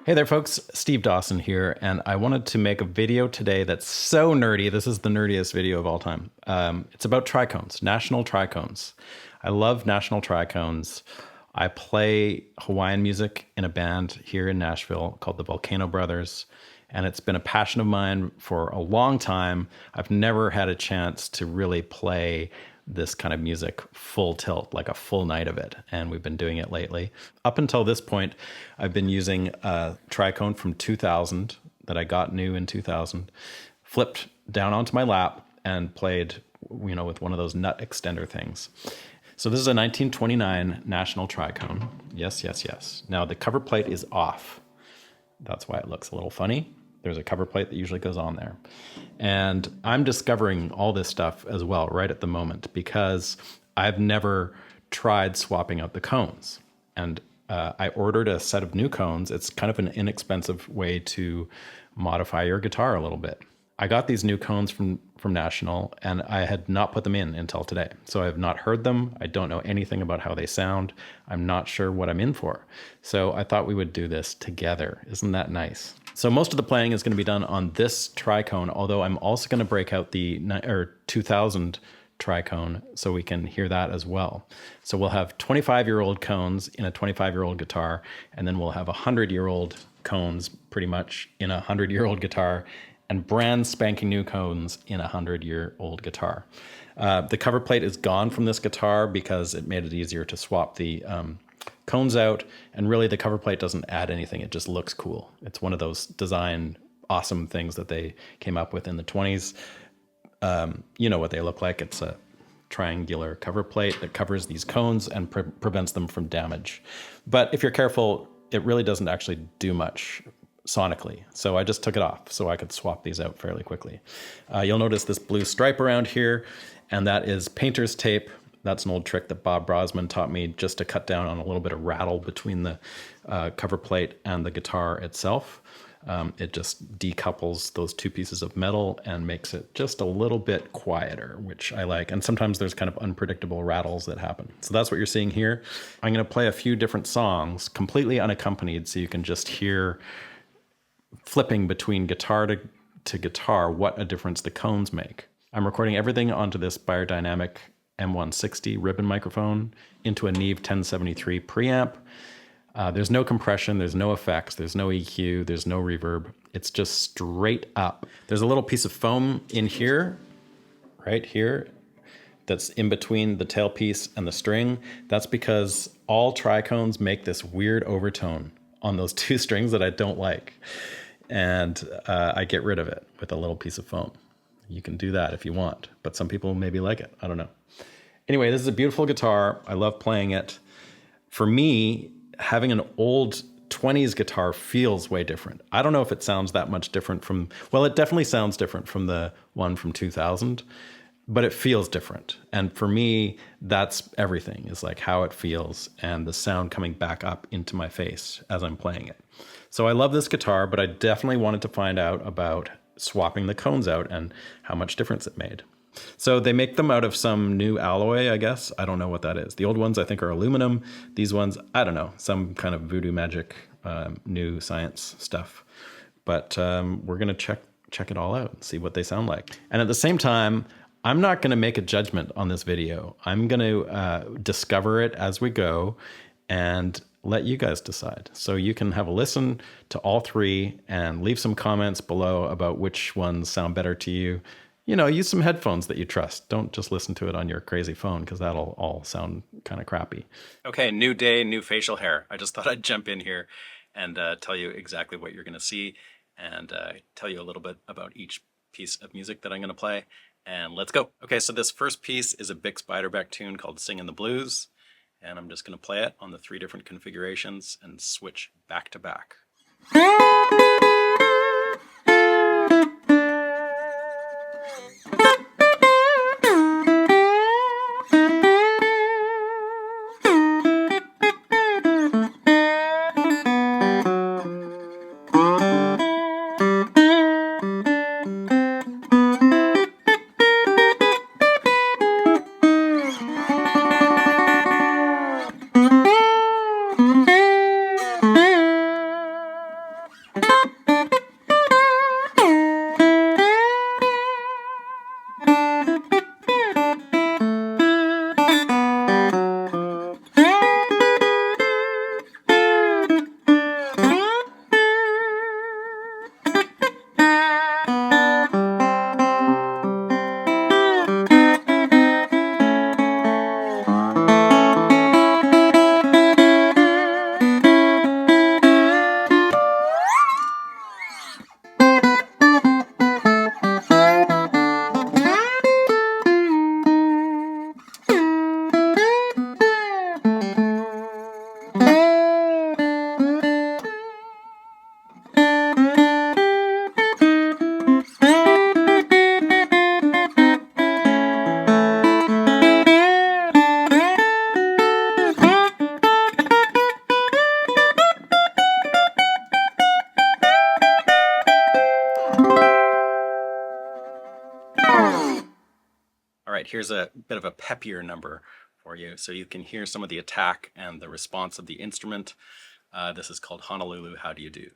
Hey there folks, Steve Dawson here, and I wanted to make a video today that's so nerdy. This is the nerdiest video of all time. It's about tricones, national tricones. I love national tricones. I play Hawaiian music in a band here in Nashville called the Volcano Brothers, and it's been a passion of mine for a long time. I've never had a chance to really play this kind of music full tilt, like a full night of it. And we've been doing it lately. Up until this point, I've been using a tricone from 2000 that I got new in 2000, flipped down onto my lap and played, with one of those nut extender things. So this is a 1929 National Tricone. Yes, yes, yes. Now the cover plate is off. That's why it looks a little funny. There's a cover plate that usually goes on there. And I'm discovering all this stuff as well right at the moment because I've never tried swapping out the cones. And I ordered a set of new cones. It's kind of an inexpensive way to modify your guitar a little bit. I got these new cones from National, and I had not put them in until today. So I have not heard them. I don't know anything about how they sound. I'm not sure what I'm in for. So I thought we would do this together. Isn't that nice? So most of the playing is going to be done on this tricone, although I'm also going to break out the 2000 tricone so we can hear that as well. So we'll have 25-year-old cones in a 25-year-old guitar, and then we'll have 100-year-old cones pretty much in a 100-year-old guitar, and brand spanking new cones in a 100-year-old guitar. The cover plate is gone from this guitar because it made it easier to swap the cones out, and really the cover plate doesn't add anything. It just looks cool. It's one of those design awesome things that they came up with in the 20s. You know what they look like. It's a triangular cover plate that covers these cones and prevents them from damage. But if you're careful, it really doesn't actually do much sonically. So I just took it off so I could swap these out fairly quickly. You'll notice this blue stripe around here, and that is painter's tape. That's an old trick that Bob Brosman taught me just to cut down on a little bit of rattle between the cover plate and the guitar itself. It just decouples those two pieces of metal and makes it just a little bit quieter, which I like. And sometimes there's kind of unpredictable rattles that happen. So that's what you're seeing here. I'm going to play a few different songs completely unaccompanied so you can just hear flipping between guitar to guitar what a difference the cones make. I'm recording everything onto this Biodynamic M160 ribbon microphone into a Neve 1073 preamp. There's no compression, there's no effects, there's no EQ, there's no reverb. It's just straight up. There's a little piece of foam in here, right here, that's in between the tailpiece and the string. That's because all tricones make this weird overtone on those two strings that I don't like. And I get rid of it with a little piece of foam. You can do that if you want, but some people maybe like it. I don't know. Anyway, this is a beautiful guitar. I love playing it. For me, having an old 20s guitar feels way different. I don't know if it sounds that much different from, well, it definitely sounds different from the one from 2000, but it feels different. And for me, that's everything, is like how it feels and the sound coming back up into my face as I'm playing it. So I love this guitar, but I definitely wanted to find out about swapping the cones out and how much difference it made. So they make them out of some new alloy, I guess. I don't know what that is. The old ones I think are aluminum. These ones, I don't know, some kind of voodoo magic, new science stuff. But we're going to check it all out and see what they sound like. And at the same time, I'm not going to make a judgment on this video. I'm going to discover it as we go and let you guys decide. So you can have a listen to all three and leave some comments below about which ones sound better to you. Use some headphones that you trust. Don't just listen to it on your crazy phone because that'll all sound kind of crappy. Okay, new day, new facial hair. I just thought I'd jump in here and tell you exactly what you're going to see and tell you a little bit about each piece of music that I'm going to play. And let's go. Okay, so this first piece is a Bix Beiderbecke tune called Singin' the Blues. And I'm just going to play it on the 3 different configurations and switch back to back. All right, here's a bit of a peppier number for you so you can hear some of the attack and the response of the instrument. This is called Honolulu, How Do You Do?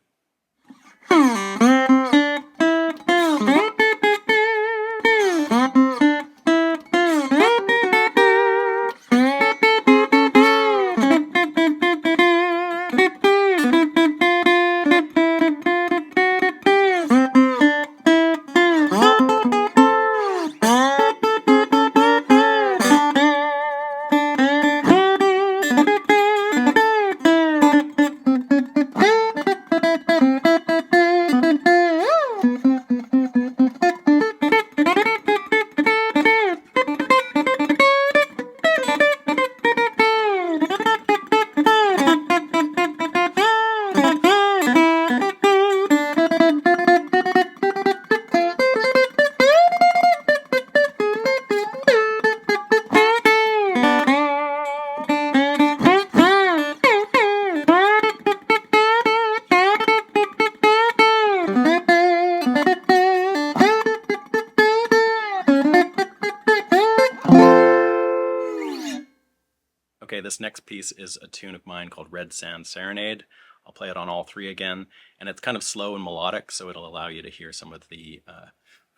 Okay, this next piece is a tune of mine called Red Sand Serenade. I'll play it on all three again, and it's kind of slow and melodic, so it'll allow you to hear some of the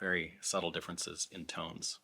very subtle differences in tones.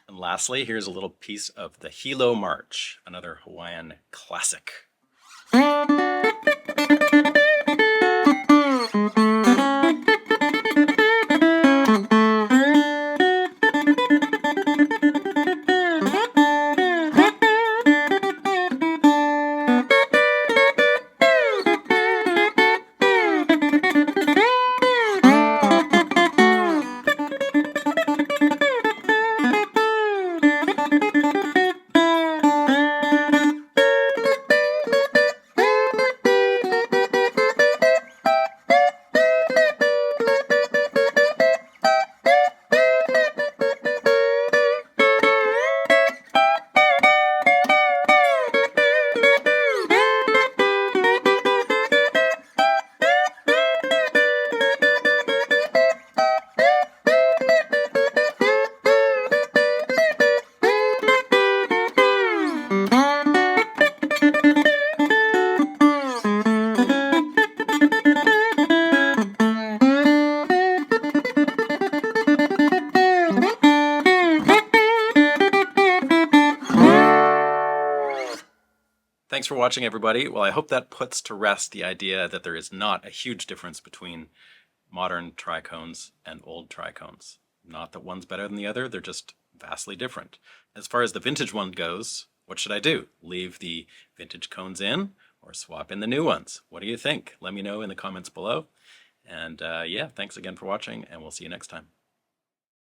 And lastly, here's a little piece of the Hilo March, another Hawaiian classic. Thanks for watching, everybody. Well, I hope that puts to rest the idea that there is not a huge difference between modern tricones and old tricones. Not that one's better than the other, they're just vastly different. As far as the vintage one goes, what should I do? Leave the vintage cones in or swap in the new ones? What do you think? Let me know in the comments below. And yeah, thanks again for watching, and we'll see you next time.